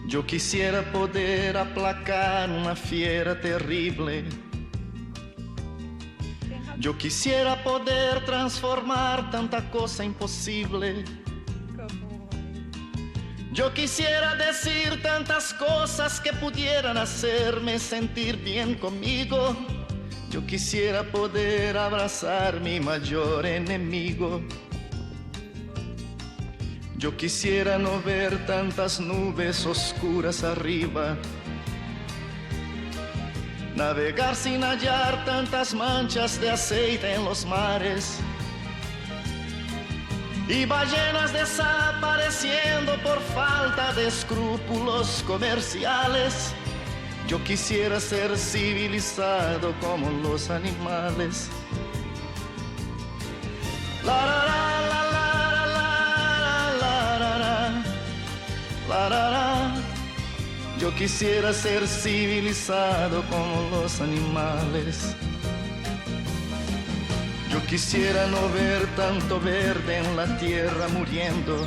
Yo quisiera poder aplacar una fiera terrible. Yo quisiera poder transformar tanta cosa imposible. Yo quisiera decir tantas cosas que pudieran hacerme sentir bien conmigo. Yo quisiera poder abrazar mi mayor enemigo. Yo quisiera no ver tantas nubes oscuras arriba, navegar sin hallar tantas manchas de aceite en los mares y ballenas desapareciendo por falta de escrúpulos comerciales. Yo quisiera ser civilizado como los animales. La, la, la, la, la, la, la, la, la, la, la. Yo quisiera ser civilizado como los animales. Yo quisiera no ver tanto verde en la tierra muriendo,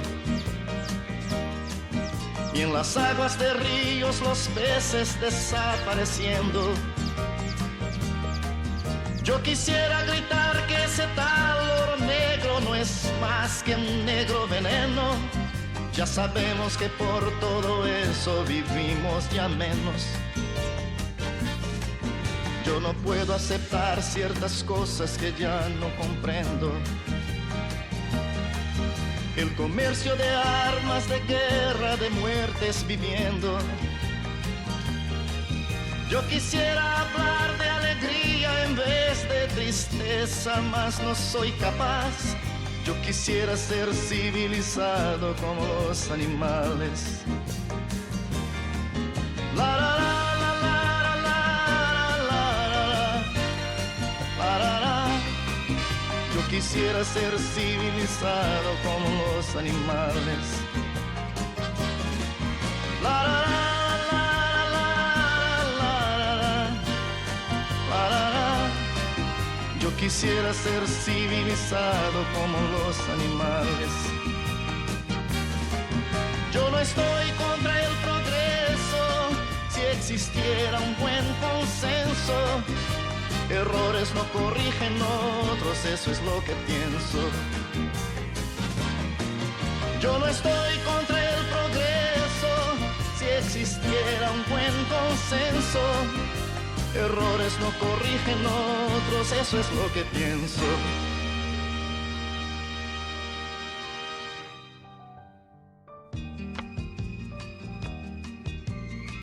y en las aguas de ríos los peces desapareciendo. Yo quisiera gritar que ese tal oro negro no es más que un negro veneno. Ya sabemos que por todo eso vivimos ya menos. Yo no puedo aceptar ciertas cosas que ya no comprendo. El comercio de armas, de guerra, de muertes viviendo. Yo quisiera hablar de alegría en vez de tristeza, mas no soy capaz. Yo quisiera ser civilizado como los animales. La, la, la. Yo quisiera ser civilizado como los animales. La, la, la, la, la, la, la, la, la. Yo quisiera ser civilizado como los animales. Yo no estoy contra el progreso. Si existiera un buen consenso, errores no corrigen otros, eso es lo que pienso. Yo no estoy contra el progreso. Si existiera un buen consenso, errores no corrigen otros, eso es lo que pienso.